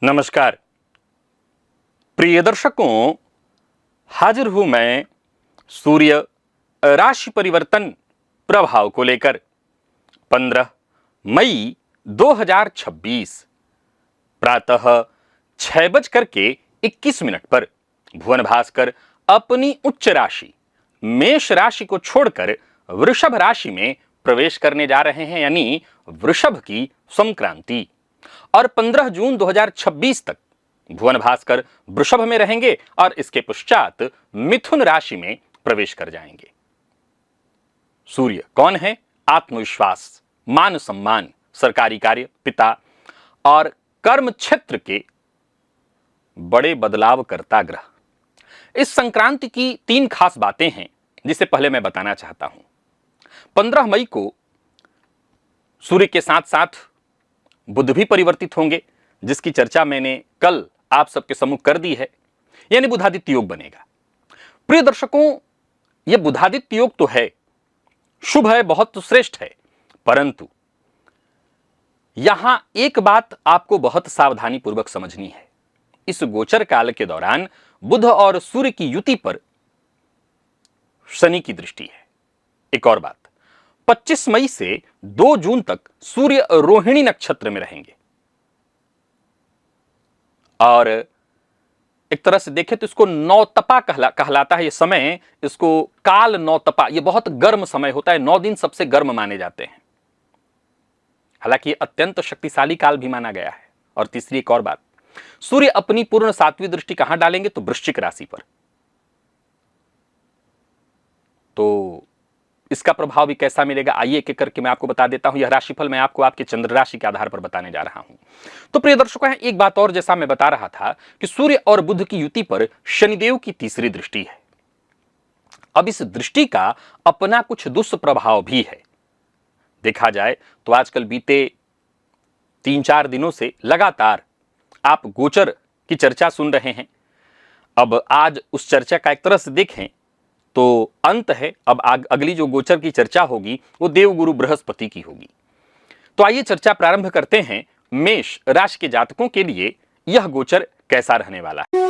नमस्कार प्रिय दर्शकों, हाजिर हूं मैं सूर्य राशि परिवर्तन प्रभाव को लेकर 15 मई 2026 प्रातः 6:21 पर भुवन भास्कर अपनी उच्च राशि मेष राशि को छोड़कर वृषभ राशि में प्रवेश करने जा रहे हैं, यानी वृषभ की संक्रांति। और 15 जून 2026 तक भुवन भास्कर वृषभ में रहेंगे और इसके पश्चात मिथुन राशि में प्रवेश कर जाएंगे। सूर्य कौन है? आत्मविश्वास, मान सम्मान, सरकारी कार्य, पिता और कर्म क्षेत्र के बड़े बदलाव करता ग्रह। इस संक्रांति की 3 खास बातें हैं जिसे पहले मैं बताना चाहता हूं। 15 मई को सूर्य के साथ साथ बुध भी परिवर्तित होंगे, जिसकी चर्चा मैंने कल आप सबके सम्मुख कर दी है, यानी बुधादित्य योग बनेगा। प्रिय दर्शकों, यह बुधादित्य योग तो है, शुभ है, बहुत श्रेष्ठ है, परंतु यहां एक बात आपको बहुत सावधानी पूर्वक समझनी है। इस गोचर काल के दौरान बुध और सूर्य की युति पर शनि की दृष्टि है। एक और बात, 25 मई से 2 जून तक सूर्य रोहिणी नक्षत्र में रहेंगे और एक तरह से देखें तो इसको नौतपा कहलाता है। यह समय, इसको काल नौतपा, यह बहुत गर्म समय होता है। 9 दिन सबसे गर्म माने जाते हैं, हालांकि अत्यंत शक्तिशाली काल भी माना गया है। और तीसरी एक और बात, सूर्य अपनी पूर्ण 7वीं दृष्टि कहां डालेंगे? तो वृश्चिक राशि पर। तो इसका प्रभाव भी कैसा मिलेगा, आइए एक एक करके मैं आपको बता देता हूं। यह राशिफल मैं आपको आपके चंद्र राशि के आधार पर बताने जा रहा हूं। तो प्रिय दर्शकों, एक बात और, जैसा मैं बता रहा था कि सूर्य और बुध की युति पर शनिदेव की तीसरी दृष्टि है। अब इस दृष्टि का अपना कुछ दुष्प्रभाव भी है। देखा जाए तो आजकल बीते 3-4 दिनों से लगातार आप गोचर की चर्चा सुन रहे हैं। अब आज उस चर्चा का एक तरह से देखें तो अंत है। अब अगली जो गोचर की चर्चा होगी वो देवगुरु बृहस्पति की होगी। तो आइए चर्चा प्रारंभ करते हैं। मेष राशि के जातकों के लिए यह गोचर कैसा रहने वाला है।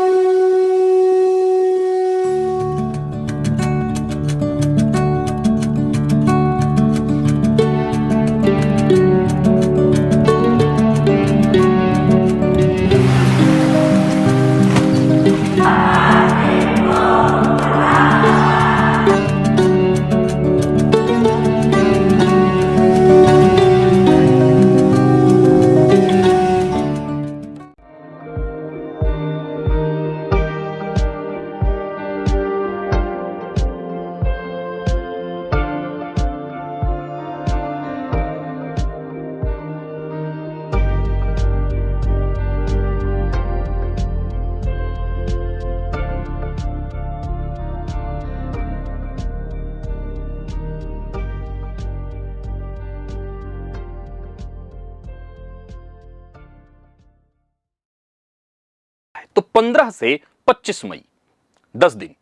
तो 15 से 25 मई 10 दिन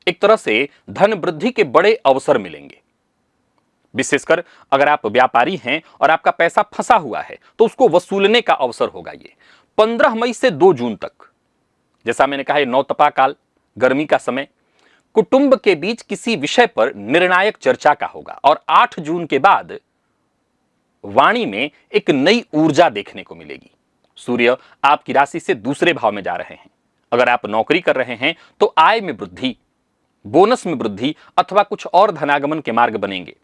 एक तरह से धन वृद्धि के बड़े अवसर मिलेंगे। विशेषकर अगर आप व्यापारी हैं और आपका पैसा फंसा हुआ है तो उसको वसूलने का अवसर होगा। ये 15 मई से 2 जून तक, जैसा मैंने कहा, नौतपा काल, गर्मी का समय, कुटुंब के बीच किसी विषय पर निर्णायक चर्चा का होगा। और 8 जून के बाद वाणी में एक नई ऊर्जा देखने को मिलेगी। सूर्य आपकी राशि से दूसरे भाव में जा रहे हैं। अगर आप नौकरी कर रहे हैं तो आय में वृद्धि, बोनस में वृद्धि अथवा कुछ और धनागमन के मार्ग बनेंगे।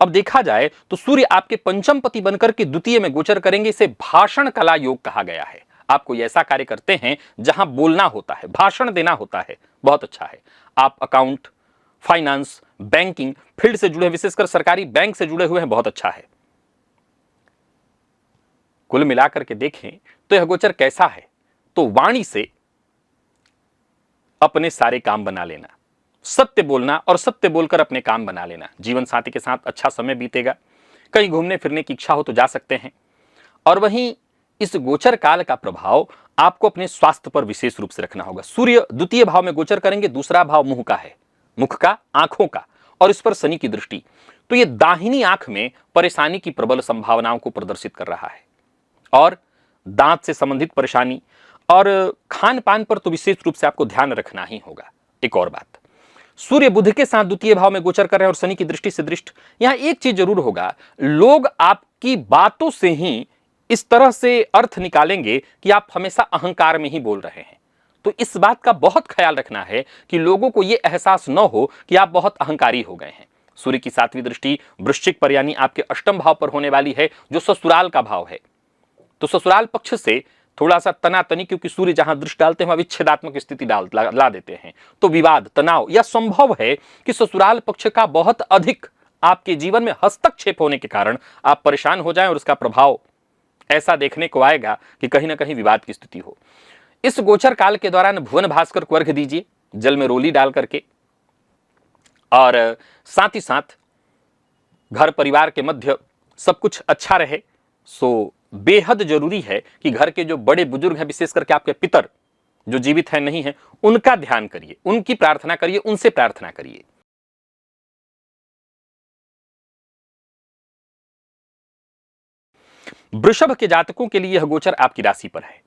अब देखा जाए तो सूर्य आपके पंचम पति बनकर के द्वितीय में गोचर करेंगे। इसे भाषण कला योग कहा गया है। आप कोई ऐसा कार्य करते हैं जहां बोलना होता है, भाषण देना होता है, बहुत अच्छा है। आप अकाउंट, फाइनेंस, बैंकिंग फील्ड से जुड़े, विशेषकर सरकारी बैंक से जुड़े हुए हैं, बहुत अच्छा है। कुल मिलाकर के देखें तो यह गोचर कैसा है? तो वाणी से अपने सारे काम बना लेना, सत्य बोलना और सत्य बोलकर अपने काम बना लेना। जीवन साथी के साथ अच्छा समय बीतेगा। कहीं घूमने फिरने की इच्छा हो तो जा सकते हैं। और वहीं इस गोचर काल का प्रभाव आपको अपने स्वास्थ्य पर विशेष रूप से रखना होगा। सूर्य द्वितीय भाव में गोचर करेंगे, दूसरा भाव मुंह का है, मुख का, आंखों का, और इस पर शनि की दृष्टि। तो यह दाहिनी आंख में परेशानी की प्रबल संभावनाओं को प्रदर्शित कर रहा है। और दांत से संबंधित परेशानी और खान पान पर तो विशेष रूप से आपको ध्यान रखना ही होगा। एक और बात, सूर्य बुध के साथ द्वितीय भाव में गोचर कर रहे हैं और शनि की दृष्टि से दृष्ट, यहां एक चीज जरूर होगा, लोग आपकी बातों से ही इस तरह से अर्थ निकालेंगे कि आप हमेशा अहंकार में ही बोल रहे हैं। तो इस बात का बहुत ख्याल रखना है कि लोगों को यह एहसास न हो कि आप बहुत अहंकारी हो गए हैं। सूर्य की 7वीं दृष्टि वृश्चिक पर यानी आपके अष्टम भाव पर होने वाली है, जो ससुराल का भाव है। तो ससुराल पक्ष से थोड़ा सा तनातनी, क्योंकि सूर्य जहां दृष्टि डालते हैं वहां विच्छेदात्मक स्थिति ला देते हैं, तो विवाद, तनाव, यह संभव है कि ससुराल पक्ष का बहुत अधिक आपके जीवन में हस्तक्षेप होने के कारण आप परेशान हो जाएं और उसका प्रभाव ऐसा देखने को आएगा कि कहीं ना कहीं विवाद की स्थिति हो। इस गोचर काल के दौरान भुवन भास्कर को अर्घ्य दीजिए जल में रोली डाल करके, और साथ ही साथ घर परिवार के मध्य सब कुछ अच्छा रहे। सो बेहद जरूरी है कि घर के जो बड़े बुजुर्ग हैं, विशेष करके आपके पितर जो जीवित हैं नहीं हैं, उनका ध्यान करिए, उनकी प्रार्थना करिए, उनसे प्रार्थना करिए। वृषभ के जातकों के लिए यह गोचर आपकी राशि पर है।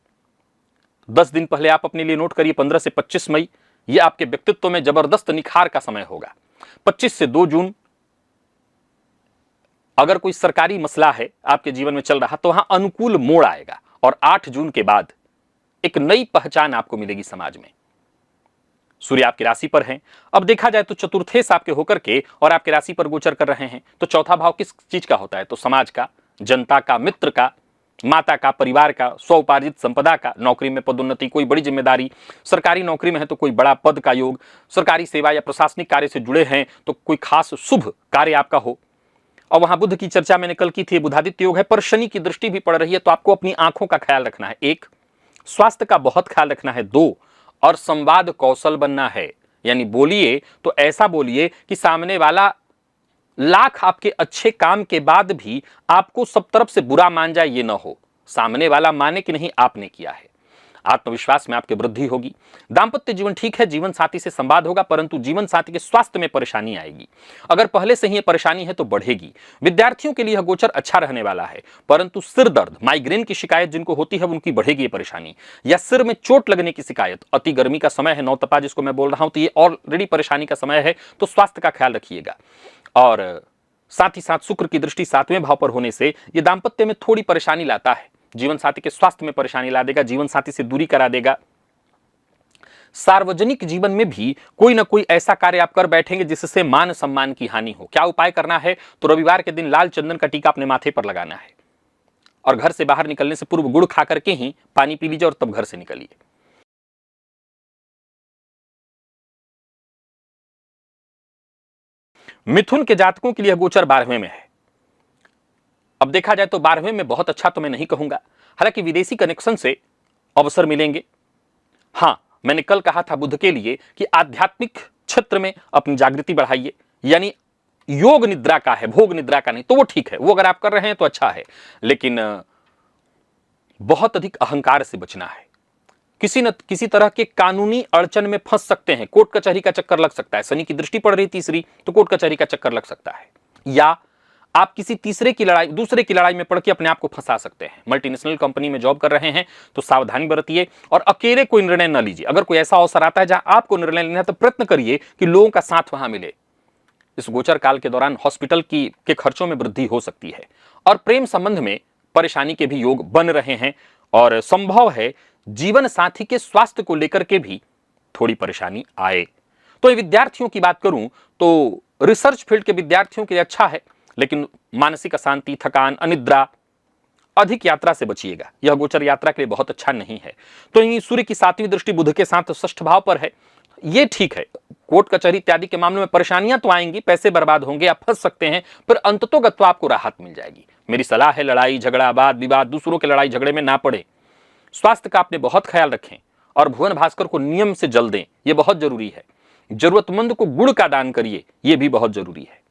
10 दिन पहले आप अपने लिए नोट करिए, 15 से 25 मई यह आपके व्यक्तित्व में जबरदस्त निखार का समय होगा। 25 से 2 जून अगर कोई सरकारी मसला है आपके जीवन में चल रहा, तो वहां अनुकूल मोड़ आएगा, और 8 जून के बाद एक नई पहचान आपको मिलेगी समाज में। सूर्य आपकी राशि पर है। अब देखा जाए तो चतुर्थेश आपके होकर के और आपके राशि पर गोचर कर रहे हैं, तो चौथा भाव किस चीज का होता है? तो समाज का, जनता का, मित्र का, माता का, परिवार का, स्वउपार्जित संपदा का, नौकरी में पदोन्नति, कोई बड़ी जिम्मेदारी, सरकारी नौकरी में है तो कोई बड़ा पद का योग, सरकारी सेवा या प्रशासनिक कार्य से जुड़े हैं तो कोई खास शुभ कार्य आपका हो। और वहां बुध की चर्चा मैंने कल की थी, बुधादित्य योग है, पर शनि की दृष्टि भी पड़ रही है, तो आपको अपनी आंखों का ख्याल रखना है। 1, स्वास्थ्य का बहुत ख्याल रखना है। 2, और संवाद कौशल बनना है, यानी बोलिए तो ऐसा बोलिए कि सामने वाला लाख आपके अच्छे काम के बाद भी आपको सब तरफ से बुरा मान जाए, ये ना हो। सामने वाला माने कि नहीं आपने किया है। आत्मविश्वास में आपकी वृद्धि होगी। दांपत्य जीवन ठीक है, जीवन साथी से संवाद होगा, परंतु जीवन साथी के स्वास्थ्य में परेशानी आएगी। अगर पहले से ही ये परेशानी है तो बढ़ेगी। विद्यार्थियों के लिए यह गोचर अच्छा रहने वाला है, परंतु सिर दर्द, माइग्रेन की शिकायत जिनको होती है उनकी बढ़ेगी ये परेशानी, या सिर में चोट लगने की शिकायत। अति गर्मी का समय है, नौतपा जिसको मैं बोल रहा हूं, तो ये ऑलरेडी परेशानी का समय है, तो स्वास्थ्य का ख्याल रखिएगा। और साथ ही साथ शुक्र की दृष्टि 7वें भाव पर होने से यह दांपत्य में थोड़ी परेशानी लाता है, जीवन साथी के स्वास्थ्य में परेशानी ला देगा, जीवन साथी से दूरी करा देगा। सार्वजनिक जीवन में भी कोई ना कोई ऐसा कार्य आप कर बैठेंगे जिससे मान सम्मान की हानि हो। क्या उपाय करना है? तो रविवार के दिन लाल चंदन का टीका अपने माथे पर लगाना है, और घर से बाहर निकलने से पूर्व गुड़ खा करके ही पानी पी लीजिए और तब घर से निकलिए। मिथुन के जातकों के लिए गोचर 12वें में है। अब देखा जाए तो 12वें में बहुत अच्छा तो मैं नहीं कहूंगा, हालांकि विदेशी कनेक्शन से अवसर मिलेंगे। हां, मैंने कल कहा था बुध के लिए कि आध्यात्मिक क्षेत्र में अपनी जागृति बढ़ाइए, यानी योग निद्रा का है, भोग निद्रा का नहीं, तो वो ठीक है, वो अगर आप कर रहे हैं तो अच्छा है, लेकिन बहुत अधिक अहंकार से बचना है। किसी न किसी तरह के कानूनी अड़चन में फंस सकते हैं, कोर्ट कचहरी का चक्कर लग सकता है। शनि की दृष्टि पड़ रही तीसरी, तो कोर्ट कचहरी का चक्कर लग सकता है, या आप किसी तीसरे की लड़ाई, दूसरे की लड़ाई में पड़ के अपने आप को फंसा सकते हैं। मल्टीनेशनल कंपनी में जॉब कर रहे हैं तो सावधानी बरतिए, और अकेले कोई निर्णय न लीजिए। अगर कोई ऐसा अवसर आता है जहां आपको निर्णय लेना है तो प्रयत्न करिए कि लोगों का साथ वहां मिले। इस गोचर काल के दौरान हॉस्पिटल के खर्चों में वृद्धि हो सकती है, और प्रेम संबंध में परेशानी के भी योग बन रहे हैं, और संभव है जीवन साथी के स्वास्थ्य को लेकर के भी थोड़ी परेशानी आए। तो विद्यार्थियों की बात करूं तो रिसर्च फील्ड के विद्यार्थियों के लिए अच्छा है, लेकिन मानसिक अशांति, थकान, अनिद्रा, अधिक यात्रा से बचिएगा। यह गोचर यात्रा के लिए बहुत अच्छा नहीं है। तो ये सूर्य की 7वीं दृष्टि बुध के साथ 6ठ भाव पर है, ये ठीक है। कोर्ट कचहरी इत्यादि के मामलों में परेशानियां तो आएंगी, पैसे बर्बाद होंगे, आप फंस सकते हैं, पर अंततोगत्वा आपको राहत मिल जाएगी। मेरी सलाह है लड़ाई झगड़ा, वाद विवाद, दूसरों के लड़ाई झगड़े में ना पड़े। स्वास्थ्य का आपने बहुत ख्याल रखें, और भुवन भास्कर को नियम से जल दें, यह बहुत जरूरी है। जरूरतमंद को गुड़ का दान करिए, यह भी बहुत जरूरी है।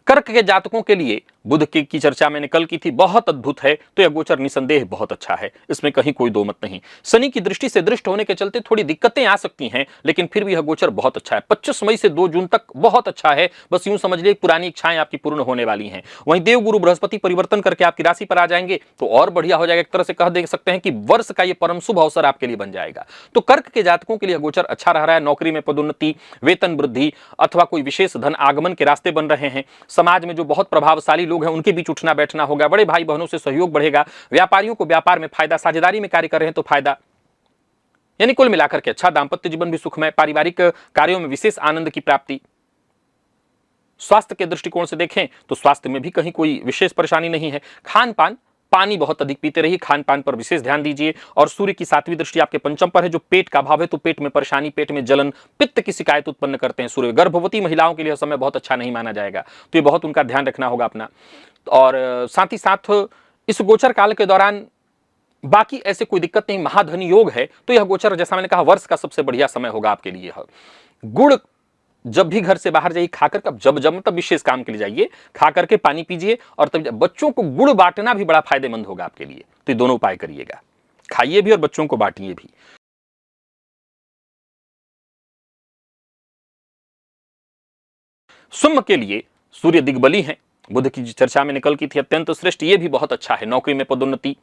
कर्क के जातकों के लिए बुध की चर्चा मैंने कल की थी, बहुत अद्भुत है। तो यह गोचर निसंदेह बहुत अच्छा है, इसमें कहीं कोई दो मत नहीं। शनि की दृष्टि से दृष्ट होने के चलते थोड़ी दिक्कतें आ सकती हैं, लेकिन फिर भी यह गोचर बहुत अच्छा है। 25 मई से 2 जून तक बहुत अच्छा है। बस यूं समझ लीजिए पुरानी इच्छाएं आपकी पूर्ण होने वाली हैं। वहीं देवगुरु बृहस्पति परिवर्तन करके आपकी राशि पर आ जाएंगे तो और बढ़िया हो जाएगा। एक तरह से कह दे सकते हैं कि वर्ष का यह परम शुभ अवसर आपके लिए बन जाएगा। तो कर्क के जातकों के लिए गोचर अच्छा रह रहा है। नौकरी में पदोन्नति, वेतन वृद्धि अथवा कोई विशेष धन आगमन के रास्ते बन रहे हैं। समाज में जो बहुत प्रभावशाली लोग हैं उनके बीच उठना बैठना होगा। बड़े भाई बहनों से सहयोग बढ़ेगा। व्यापारियों को व्यापार में फायदा, साझेदारी में कार्य कर रहे हैं तो फायदा, यानी कुल मिलाकर के अच्छा। दाम्पत्य जीवन भी सुखमय, पारिवारिक कार्यों में विशेष आनंद की प्राप्ति। स्वास्थ्य के दृष्टिकोण से देखें तो स्वास्थ्य में भी कहीं कोई विशेष परेशानी नहीं है। खान पान, पानी बहुत अधिक पीते रहिए, खान पान पर विशेष ध्यान दीजिए। और सूर्य की 7वीं दृष्टि आपके पंचम पर है, जो पेट का भाव है, तो पेट में परेशानी, पेट में जलन, पित्त की शिकायत उत्पन्न करते हैं सूर्य। गर्भवती महिलाओं के लिए समय बहुत अच्छा नहीं माना जाएगा, तो ये बहुत उनका ध्यान रखना होगा अपना। और साथ ही साथ इस गोचर काल के दौरान बाकी ऐसे कोई दिक्कत नहीं। महाधन योग है, तो यह गोचर जैसा मैंने कहा वर्ष का सबसे बढ़िया समय होगा आपके लिए। गुड़ जब भी घर से बाहर जाइए खाकर, कब जब तब विशेष काम के लिए जाइए, खा करके पानी पीजिए। और तब बच्चों को गुड़ बांटना भी बड़ा फायदेमंद होगा आपके लिए। तो ये दोनों उपाय करिएगा, खाइए भी और बच्चों को बांटिए भी। सिंह के लिए सूर्य दिग्बली हैं। बुध की चर्चा में निकल की थी, अत्यंत श्रेष्ठ, ये भी बहुत अच्छा है। नौकरी में पदोन्नति,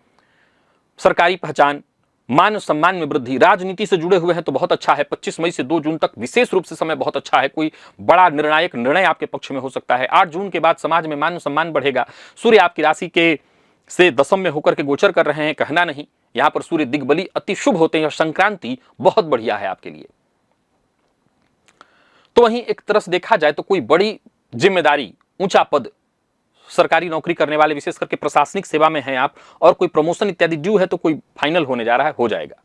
सरकारी पहचान, मान सम्मान में वृद्धि, राजनीति से जुड़े हुए हैं तो बहुत अच्छा है। 25 मई से 2 जून तक विशेष रूप से समय बहुत अच्छा है। कोई बड़ा निर्णायक निर्णय आपके पक्ष में हो सकता है। 8 जून के बाद समाज में मान सम्मान बढ़ेगा। सूर्य आपकी राशि के से दशम में होकर के गोचर कर रहे हैं, कहना नहीं। यहां पर सूर्य दिग्बली अति शुभ होते हैं। संक्रांति बहुत बढ़िया है आपके लिए। तो वहीं एक तरह से देखा जाए तो कोई बड़ी जिम्मेदारी, ऊंचा पद, सरकारी नौकरी करने वाले, विशेष करके प्रशासनिक सेवा में हैं आप, और कोई प्रमोशन इत्यादि ड्यू है तो कोई फाइनल होने जा रहा है, हो जाएगा।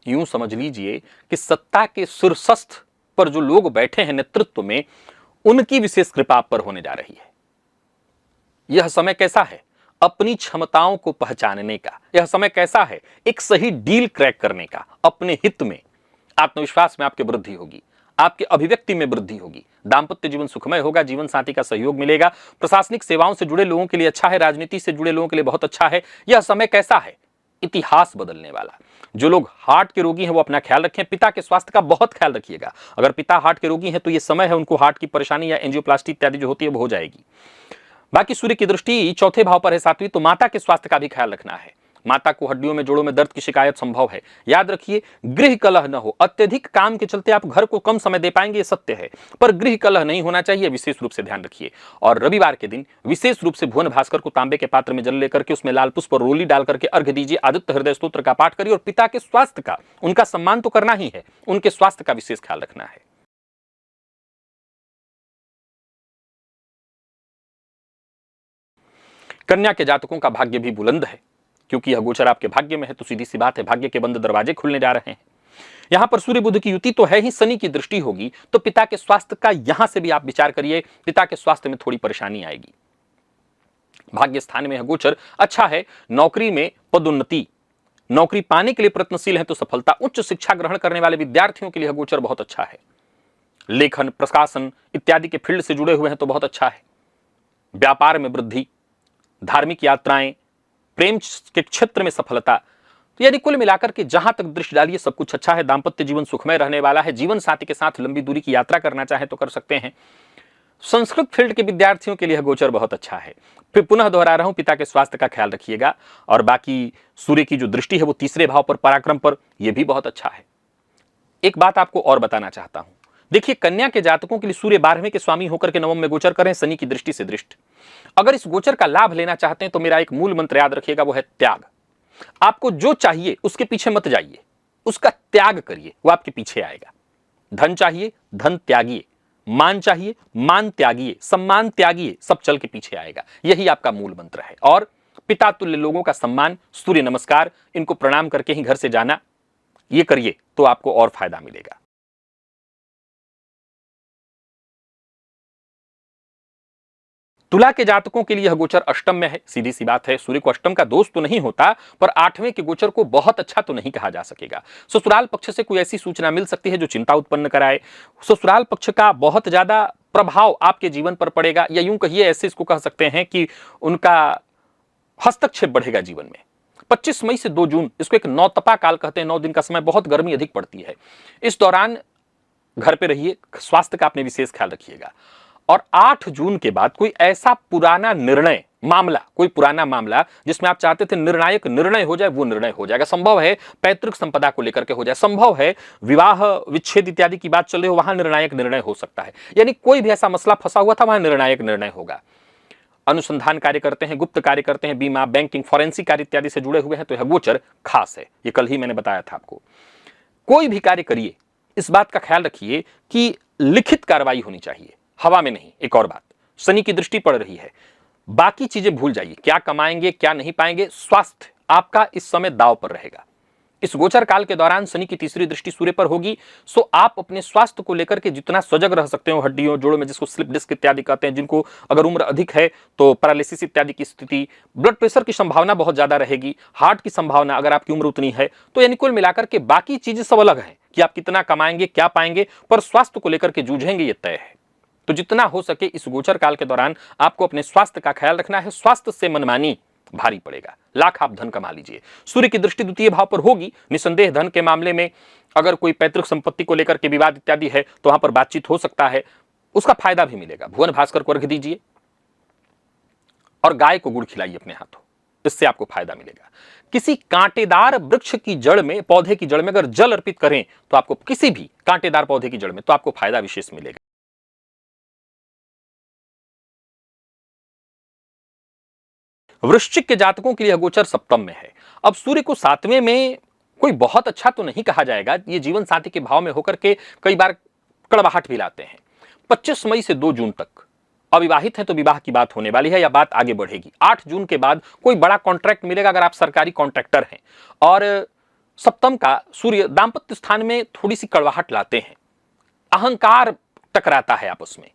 यूं समझ लीजिए कि सत्ता के शीर्षस्थ पर जो लोग बैठे हैं नेतृत्व में, उनकी विशेष कृपा आप पर होने जा रही है। यह समय कैसा है? अपनी क्षमताओं को पहचानने का। यह समय कैसा है? एक सही डील क्रैक करने का, अपने हित में। आत्मविश्वास में आपकी वृद्धि होगी, आपकी अभिव्यक्ति में वृद्धि होगी। दाम्पत्य जीवन सुखमय होगा, जीवन साथी का सहयोग मिलेगा। प्रशासनिक सेवाओं से जुड़े लोगों के लिए अच्छा है, राजनीति से जुड़े लोगों के लिए बहुत अच्छा है। यह समय कैसा है? इतिहास बदलने वाला। जो लोग हार्ट के रोगी हैं वो अपना ख्याल रखें। पिता के स्वास्थ्य का बहुत ख्याल रखिएगा। अगर पिता हार्ट के रोगी हैं तो यह समय है उनको हार्ट की परेशानी या एंजियोप्लास्टी इत्यादि जो होती है वो हो जाएगी। बाकी सूर्य की दृष्टि चौथे भाव पर है, 7वीं, तो माता के स्वास्थ्य का भी ख्याल रखना है। माता को हड्डियों में, जोड़ों में दर्द की शिकायत संभव है। याद रखिए, गृह कलह न हो। अत्यधिक काम के चलते आप घर को कम समय दे पाएंगे, ये सत्य है, पर गृह कलह नहीं होना चाहिए, विशेष रूप से ध्यान रखिए। और रविवार के दिन विशेष रूप से भुवन भास्कर को तांबे के पात्र में जल लेकर के उसमें लाल पुष्प और रोली डाल करके अर्घ्य दीजिए। आदित्य हृदय स्तोत्र का पाठ करिए और पिता के स्वास्थ्य का, उनका सम्मान तो करना ही है, उनके स्वास्थ्य का विशेष ख्याल रखना है। कन्या के जातकों का भाग्य भी बुलंद है, क्योंकि यह गोचर आपके भाग्य में है, तो सीधी सी बात है भाग्य के बंद दरवाजे खुलने जा रहे हैं। यहां पर सूर्य बुध की युति तो है ही, शनि की दृष्टि होगी, तो पिता के स्वास्थ्य का यहां से भी आप विचार करिए। पिता के स्वास्थ्य में थोड़ी परेशानी आएगी। भाग्य स्थान में यह गोचर अच्छा है। नौकरी में पदोन्नति, नौकरी पाने के लिए प्रयत्नशील है तो सफलता। उच्च शिक्षा ग्रहण करने वाले विद्यार्थियों के लिए यह गोचर बहुत अच्छा है। लेखन, प्रशासन इत्यादि के फील्ड से जुड़े हुए हैं तो बहुत अच्छा है। व्यापार में वृद्धि, धार्मिक यात्राएं, प्रेम के क्षेत्र में सफलता। तो यदि कुल मिलाकर के जहां तक दृष्टि डालिए सब कुछ अच्छा है। दाम्पत्य जीवन सुखमय रहने वाला है। जीवन साथी के साथ लंबी दूरी की यात्रा करना चाहे तो कर सकते हैं। संस्कृत फील्ड के विद्यार्थियों के लिए गोचर बहुत अच्छा है। फिर पुनः दोहरा रहा हूं, पिता के स्वास्थ्य का ख्याल रखिएगा। और बाकी सूर्य की जो दृष्टि है वो 3रे भाव पर, पराक्रम पर, यह भी बहुत अच्छा है। एक बात आपको और बताना चाहता हूं, देखिए कन्या के जातकों के लिए सूर्य 12वें के स्वामी होकर के 9वें में गोचर करें, शनि की दृष्टि से दृष्ट। अगर इस गोचर का लाभ लेना चाहते हैं तो मेरा एक मूल मंत्र याद रखिएगा, वो है त्याग। आपको जो चाहिए उसके पीछे मत जाइए, उसका त्याग करिए, वो आपके पीछे आएगा। धन चाहिए, धन त्यागिए। मान चाहिए, मान त्यागिए। सम्मान त्यागिए, सब चल के पीछे आएगा। यही आपका मूल मंत्र है। और पिता तुल्य लोगों का सम्मान, सूर्य नमस्कार, इनको प्रणाम करके ही घर से जाना, ये करिए तो आपको और फायदा मिलेगा। तुला के जातकों के लिए यह गोचर अष्टम में है। सीधी सी बात है, सूर्य को अष्टम का दोष तो नहीं होता, पर 8वें के गोचर को बहुत अच्छा तो नहीं कहा जा सकेगा। ससुराल पक्ष से कोई ऐसी सूचना मिल सकती है जो चिंता उत्पन्न कराए। ससुराल पक्ष का बहुत ज्यादा प्रभाव आपके जीवन पर पड़ेगा, या यूं कहिए ऐसे इसको कह सकते हैं कि उनका हस्तक्षेप बढ़ेगा जीवन में। 25 मई से 2 जून, इसको एक नौतपा काल कहते हैं, 9 दिन का समय, बहुत गर्मी अधिक पड़ती है। इस दौरान घर पे रहिए, स्वास्थ्य का अपने विशेष ख्याल रखिएगा। और 8 जून के बाद कोई ऐसा पुराना निर्णय मामला, कोई पुराना मामला जिसमें आप चाहते थे निर्णायक निर्णय हो जाए, वो निर्णय हो जाएगा। संभव है पैतृक संपदा को लेकर के हो जाए, संभव है विवाह विच्छेद इत्यादि की बात चल रही हो, वहां निर्णायक निर्णय हो सकता है। यानी कोई भी ऐसा मसला फंसा हुआ था, वहां निर्णायक निर्णय होगा। अनुसंधान कार्य करते हैं, गुप्त कार्य करते हैं, बीमा, बैंकिंग, फॉरेंसिक कार्य इत्यादि से जुड़े हुए हैं, तो यह गोचर खास है। ये कल ही मैंने बताया था आपको। कोई भी कार्य करिए, इस बात का ख्याल रखिए कि लिखित कार्रवाई होनी चाहिए, हवा में नहीं। एक और बात, शनि की दृष्टि पड़ रही है, बाकी चीजें भूल जाइए, क्या कमाएंगे क्या नहीं पाएंगे, स्वास्थ्य आपका इस समय दांव पर रहेगा। इस गोचर काल के दौरान शनि की तीसरी दृष्टि सूर्य पर होगी, सो आप अपने स्वास्थ्य को लेकर के जितना सजग रह सकते हो, हड्डियों जोड़ों में जिसको स्लिप डिस्क इत्यादि कहते हैं, जिनको अगर उम्र अधिक है तो पैरालिसिस इत्यादि की स्थिति, ब्लड प्रेशर की संभावना बहुत ज्यादा रहेगी, हार्ट की संभावना अगर आपकी उम्र उतनी है, तो यानी कुल मिलाकर के बाकी चीजें सब अलग है कि आप कितना कमाएंगे क्या पाएंगे, पर स्वास्थ्य को लेकर के जूझेंगे, ये तय है। तो जितना हो सके इस गोचर काल के दौरान आपको अपने स्वास्थ्य का ख्याल रखना है। स्वास्थ्य से मनमानी भारी पड़ेगा, लाख आप धन कमा लीजिए। सूर्य की दृष्टि द्वितीय भाव पर होगी, निसंदेह धन के मामले में अगर कोई पैतृक संपत्ति को लेकर के विवाद इत्यादि है तो वहां पर बातचीत हो सकता है, उसका फायदा भी मिलेगा। भुवन भास्कर को अर्घ्य दीजिए और गाय को गुड़ खिलाइए अपने हाथों, इससे आपको फायदा मिलेगा। किसी कांटेदार वृक्ष की जड़ में, पौधे की जड़ में अगर जल अर्पित करें तो आपको, किसी भी कांटेदार पौधे की जड़ में, तो आपको फायदा विशेष मिलेगा। वृश्चिक के जातकों के लिए यह गोचर सप्तम में है। अब सूर्य को 7वें में कोई बहुत अच्छा तो नहीं कहा जाएगा, ये जीवन साथी के भाव में होकर के कई बार कड़वाहट भी लाते हैं। 25 मई से 2 जून तक अविवाहित हैं तो विवाह की बात होने वाली है या बात आगे बढ़ेगी। 8 जून के बाद कोई बड़ा कॉन्ट्रैक्ट मिलेगा अगर आप सरकारी कॉन्ट्रैक्टर हैं। और सप्तम का सूर्य दांपत्य स्थान में थोड़ी सी कड़वाहट लाते हैं, अहंकार टकराता है आपस में।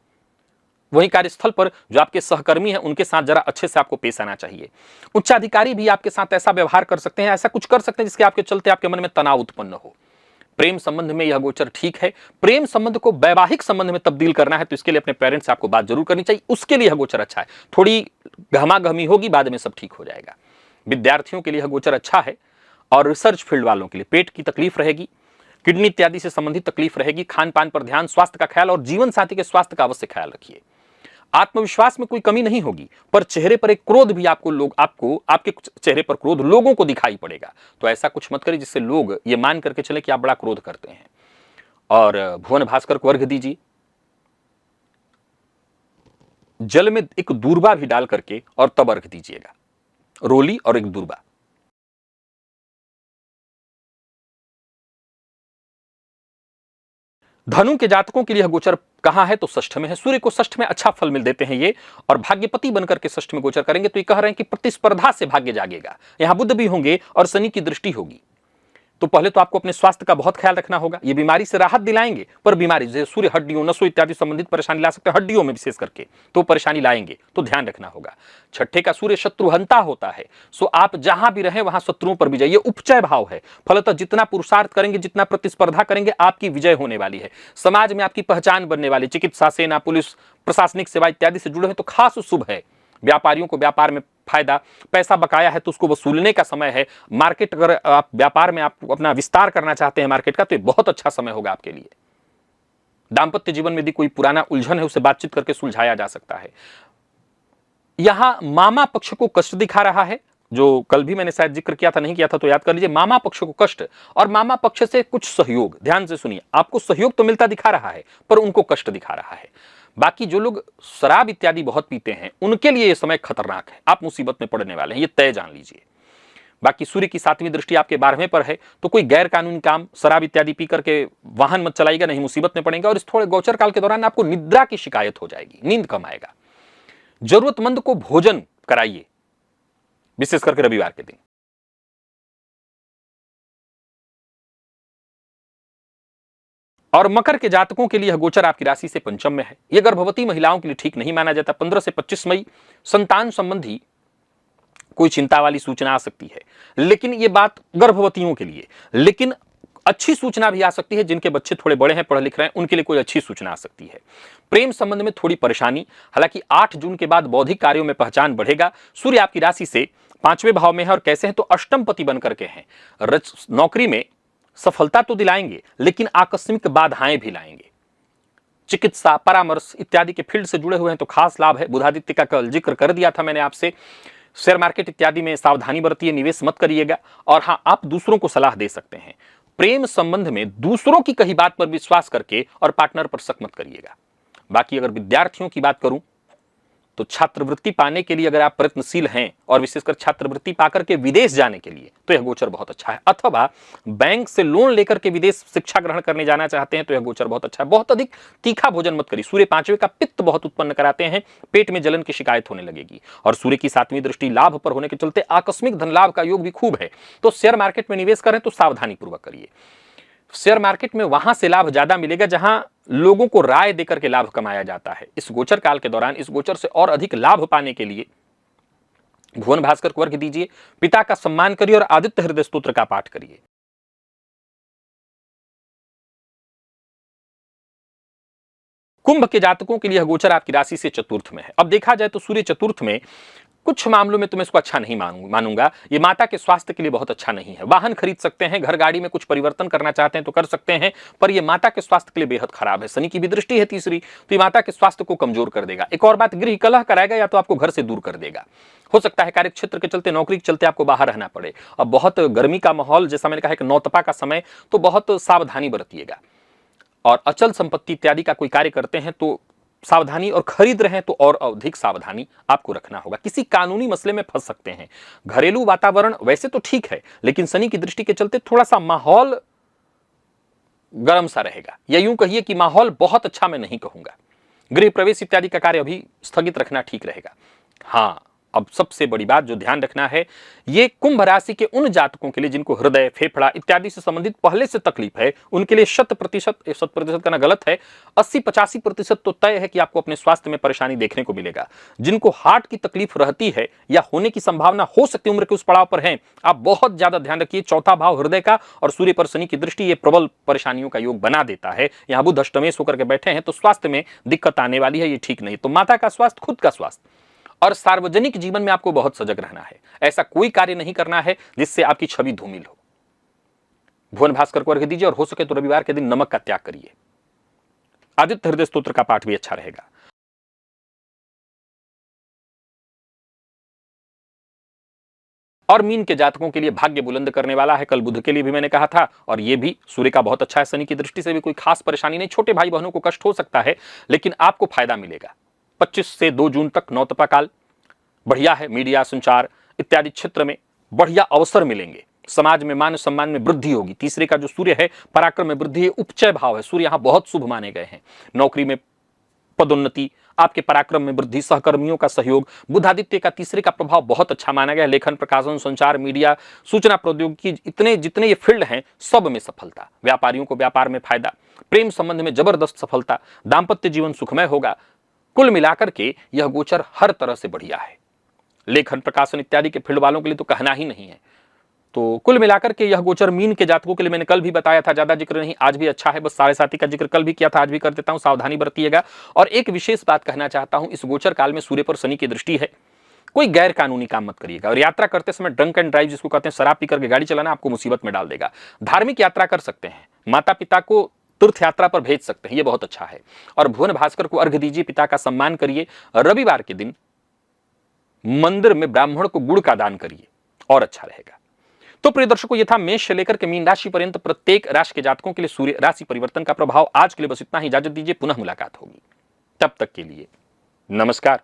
वहीं कार्यस्थल पर जो आपके सहकर्मी हैं उनके साथ जरा अच्छे से आपको पेश आना चाहिए। उच्चाधिकारी भी आपके साथ ऐसा व्यवहार कर सकते हैं, ऐसा कुछ कर सकते हैं जिसके आपके चलते आपके मन में तनाव उत्पन्न हो। प्रेम संबंध में यह गोचर ठीक है। प्रेम संबंध को वैवाहिक संबंध में तब्दील करना है तो इसके लिए अपने पेरेंट्स से आपको बात जरूर करनी चाहिए, उसके लिए यह गोचर अच्छा है। थोड़ी गहमा-गहमी होगी, बाद में सब ठीक हो जाएगा। विद्यार्थियों के लिए यह गोचर अच्छा है और रिसर्च फील्ड वालों के लिए पेट की तकलीफ रहेगी, किडनी इत्यादि से संबंधित तकलीफ रहेगी। खान पान पर ध्यान, स्वास्थ्य का ख्याल और जीवन साथी के स्वास्थ्य का अवश्य ख्याल रखिए। आत्मविश्वास में कोई कमी नहीं होगी, पर चेहरे पर एक क्रोध भी आपके चेहरे पर क्रोध लोगों को दिखाई पड़ेगा। तो ऐसा कुछ मत करिए जिससे लोग ये मान करके चले कि आप बड़ा क्रोध करते हैं। और भुवन भास्कर को अर्घ्य दीजिए, जल में एक दूर्बा भी डाल करके और तब अर्घ्य दीजिएगा, रोली और एक दूर्बा। धनु के जातकों के लिए गोचर कहां है तो षष्ठ में है। सूर्य को षष्ठ में अच्छा फल मिल देते हैं ये, और भाग्यपति बनकर के षष्ठ में गोचर करेंगे तो ये कह रहे हैं कि प्रतिस्पर्धा से भाग्य जागेगा। यहां बुध भी होंगे और शनि की दृष्टि होगी। तो पहले तो आपको अपने स्वास्थ्य का बहुत ख्याल रखना होगा। ये बीमारी से राहत दिलाएंगे, पर बीमारी जैसे सूर्य हड्डियों, नसों इत्यादि संबंधित परेशानी ला सकते हैं, हड्डियों में विशेष करके तो परेशानी लाएंगे, तो ध्यान रखना होगा। छठे का सूर्य शत्रुहंता होता है, सो आप जहां भी रहें वहां शत्रुओं पर विजय, ये उपचय भाव है। फलतः जितना पुरुषार्थ करेंगे, जितना प्रतिस्पर्धा करेंगे, आपकी विजय होने वाली है। समाज में आपकी पहचान बनने वाली। चिकित्सा, सेना, पुलिस, प्रशासनिक सेवा इत्यादि से जुड़े हैं तो खास शुभ है। व्यापारियों को व्यापार में फायदा, पैसा बकाया है तो उसको वसूलने का समय है। मार्केट, अगर आप व्यापार में आप अपना विस्तार करना चाहते हैं मार्केट का, तो ये बहुत अच्छा समय होगा आपके लिए। दांपत्य जीवन में यदि कोई पुराना उलझन है उसे बातचीत करके सुलझाया जा सकता है। यहां मामा पक्ष को कष्ट दिखा रहा है, जो कल भी मैंने शायद जिक्र किया था, नहीं किया था तो याद कर लीजिए। मामा पक्ष को कष्ट और मामा पक्ष से कुछ सहयोग, ध्यान से सुनिए, आपको सहयोग तो मिलता दिखा रहा है पर उनको कष्ट दिखा रहा है। बाकी जो लोग शराब इत्यादि बहुत पीते हैं उनके लिए यह समय खतरनाक है, आप मुसीबत में पड़ने वाले हैं, ये तय जान लीजिए। बाकी सूर्य की 7वीं दृष्टि आपके 12वें पर है, तो कोई गैर कानूनी काम, शराब इत्यादि पी करके वाहन मत चलाइएगा, नहीं मुसीबत में पड़ेगा। और इस थोड़े गोचर काल के दौरान आपको निद्रा की शिकायत हो जाएगी, नींद कम आएगा। जरूरतमंद को भोजन कराइए, विशेष करके रविवार के दिन। और मकर के जातकों के लिए यह गोचर आपकी राशि से पंचम में है। यह गर्भवती महिलाओं के लिए ठीक नहीं माना जाता। 15 से 25 मई संतान संबंधी कोई चिंता वाली सूचना आ सकती है, लेकिन यह बात गर्भवतियों के लिए। लेकिन अच्छी सूचना भी आ सकती है, जिनके बच्चे थोड़े बड़े हैं, पढ़ लिख रहे हैं, उनके लिए कोई अच्छी सूचना आ सकती है। प्रेम संबंध में थोड़ी परेशानी, हालांकि 8 जून के बाद बौद्धिक कार्यों में पहचान बढ़ेगा। सूर्य आपकी राशि से 5वें भाव में है और कैसे हैं तो अष्टम पति बनकर के हैं। नौकरी में सफलता तो दिलाएंगे लेकिन आकस्मिक बाधाएं भी लाएंगे। चिकित्सा, परामर्श इत्यादि के फील्ड से जुड़े हुए हैं तो खास लाभ है। बुधादित्य का कल जिक्र कर दिया था मैंने आपसे। शेयर मार्केट इत्यादि में सावधानी बरतिए, निवेश मत करिएगा। और हाँ, आप दूसरों को सलाह दे सकते हैं। प्रेम संबंध में दूसरों की कही बात पर विश्वास करके और पार्टनर पर शक मत करिएगा। बाकी अगर विद्यार्थियों की बात करूं तो छात्रवृत्ति पाने के लिए अगर आप प्रयत्नशील हैं और विशेषकर छात्रवृत्ति पाकर के विदेश जाने के लिए तो यह गोचर बहुत अच्छा है, अथवा बैंक से लोन लेकर के विदेश शिक्षा ग्रहण करने जाना चाहते हैं तो यह गोचर बहुत अच्छा है। बहुत अधिक तीखा भोजन मत करिए। सूर्य 5वें का पित्त बहुत उत्पन्न कराते हैं, पेट में जलन की शिकायत होने लगेगी। और सूर्य की 7वीं दृष्टि लाभ पर होने के चलते आकस्मिक धन लाभ का योग भी खूब है। तो शेयर मार्केट में निवेश करें तो सावधानी पूर्वक करिए। शेयर मार्केट में वहां से लाभ ज्यादा मिलेगा जहां लोगों को राय देकर के लाभ कमाया जाता है। इस गोचर काल के दौरान इस गोचर से और अधिक लाभ पाने के लिए भुवन भास्कर को अर्घ्य दीजिए, पिता का सम्मान करिए और आदित्य हृदय स्तोत्र का पाठ करिए। कुंभ के जातकों के लिए गोचर आपकी राशि से चतुर्थ में है। अब देखा जाए तो सूर्य चतुर्थ में कुछ मामलों में तो मैं इसको अच्छा नहीं मानूंगा। ये माता के स्वास्थ्य के लिए बहुत अच्छा नहीं है। वाहन खरीद सकते हैं, घर गाड़ी में कुछ परिवर्तन करना चाहते हैं तो कर सकते हैं, पर ये माता के स्वास्थ्य के लिए बेहद खराब है। शनि की भी दृष्टि है तीसरी, तो ये माता के स्वास्थ्य को कमजोर कर देगा। एक और बात, गृह कलह कराएगा या तो आपको घर से दूर कर देगा। हो सकता है कार्य क्षेत्र के चलते, नौकरी के चलते आपको बाहर रहना पड़े। अब बहुत गर्मी का माहौल, जैसा मैंने कहा कि नौतपा का समय, तो बहुत सावधानी बरतिएगा। और अचल संपत्ति इत्यादि का कोई कार्य करते हैं तो सावधानी, और खरीद रहे हैं तो और अधिक सावधानी आपको रखना होगा। किसी कानूनी मसले में फंस सकते हैं। घरेलू वातावरण वैसे तो ठीक है, लेकिन शनि की दृष्टि के चलते थोड़ा सा माहौल गर्म सा रहेगा, या यूं कहिए कि माहौल बहुत अच्छा मैं नहीं कहूंगा। गृह प्रवेश इत्यादि का कार्य अभी स्थगित रखना ठीक रहेगा। हाँ, अब सबसे बड़ी बात जो ध्यान रखना है, ये कुंभ राशि के उन जातकों के लिए जिनको हृदय, फेफड़ा इत्यादि से संबंधित पहले से तकलीफ है, उनके लिए 100% करना गलत है, 80-85% तो तय है कि आपको अपने स्वास्थ्य में परेशानी देखने को मिलेगा। जिनको हार्ट की तकलीफ रहती है या होने की संभावना हो सकती है, उम्र के उस पड़ाव पर हैं, आप बहुत ज्यादा ध्यान रखिए। चौथा भाव हृदय का और सूर्य पर शनि की दृष्टि ये प्रबल परेशानियों का योग बना देता है। यहाँ बुध अष्टमेश होकर के बैठे हैं तो स्वास्थ्य में दिक्कत आने वाली है, ये ठीक नहीं। तो माता का स्वास्थ्य, खुद का स्वास्थ्य और सार्वजनिक जीवन में आपको बहुत सजग रहना है। ऐसा कोई कार्य नहीं करना है जिससे आपकी छवि धूमिल हो। भुवन भास्कर को अर्घ्य दीजिए और हो सके तो रविवार के दिन नमक का त्याग करिए। आदित्य हृदय स्तोत्र का पाठ भी अच्छा रहेगा। और मीन के जातकों के लिए भाग्य बुलंद करने वाला है। कल बुध के लिए भी मैंने कहा था, और ये भी सूर्य का बहुत अच्छा है। शनि की दृष्टि से भी कोई खास परेशानी नहीं। छोटे भाई बहनों को कष्ट हो सकता है, लेकिन आपको फायदा मिलेगा। 25 से 2 जून तक नौतपा काल बढ़िया है। मीडिया, संचार इत्यादि क्षेत्र में बढ़िया अवसर मिलेंगे। समाज में मान सम्मान में वृद्धि होगी। तीसरे का जो सूर्य है पराक्रम में वृद्धि है, उपचय भाव है, सूर्य यहां बहुत शुभ माने गए हैं। नौकरी में पदोन्नति, आपके पराक्रम में वृद्धि, सहकर्मियों का सहयोग। बुधादित्य का तीसरे का प्रभाव बहुत अच्छा माना गया है। लेखन, प्रकाशन, संचार, मीडिया, सूचना प्रौद्योगिकी, इतने जितने ये फील्ड हैं सब में सफलता। व्यापारियों को व्यापार में फायदा, प्रेम संबंध में जबरदस्त सफलता, दाम्पत्य जीवन सुखमय होगा। कुल मिलाकर के यह गोचर हर तरह से बढ़िया है। लेखन, प्रकाशन इत्यादि के फील्ड वालों के लिए तो कहना ही नहीं है। तो कुल मिलाकर के यह गोचर मीन के जातकों के लिए मैंने कल भी बताया था, ज्यादा जिक्र नहीं, आज भी अच्छा है। बस 7.5 का जिक्र कल भी किया था, आज भी कर देता हूं, सावधानी बरतिएगा। और एक विशेष बात कहना चाहता हूं, इस गोचर काल में सूर्य पर शनि की दृष्टि है। कोई गैर कानूनी काम मत करिएगा। और यात्रा करते समय ड्रंक एंड ड्राइव, जिसको कहते हैं शराब पी करके गाड़ी चलाना, आपको मुसीबत में डाल देगा। धार्मिक यात्रा कर सकते हैं, माता पिता को तीर्थ यात्रा पर भेज सकते हैं, ये बहुत अच्छा है। और भुवन भास्कर को अर्घ्य दीजिए, पिता का सम्मान करिए। रविवार के दिन मंदिर में ब्राह्मण को गुड़ का दान करिए और अच्छा रहेगा। तो प्रिय दर्शकों, ये था मेष से लेकर के मीन राशि पर्यंत प्रत्येक राशि के जातकों के लिए सूर्य राशि परिवर्तन का प्रभाव। आज के लिए बस इतना ही, इजाजत दीजिए, पुनः मुलाकात होगी। तब तक के लिए नमस्कार।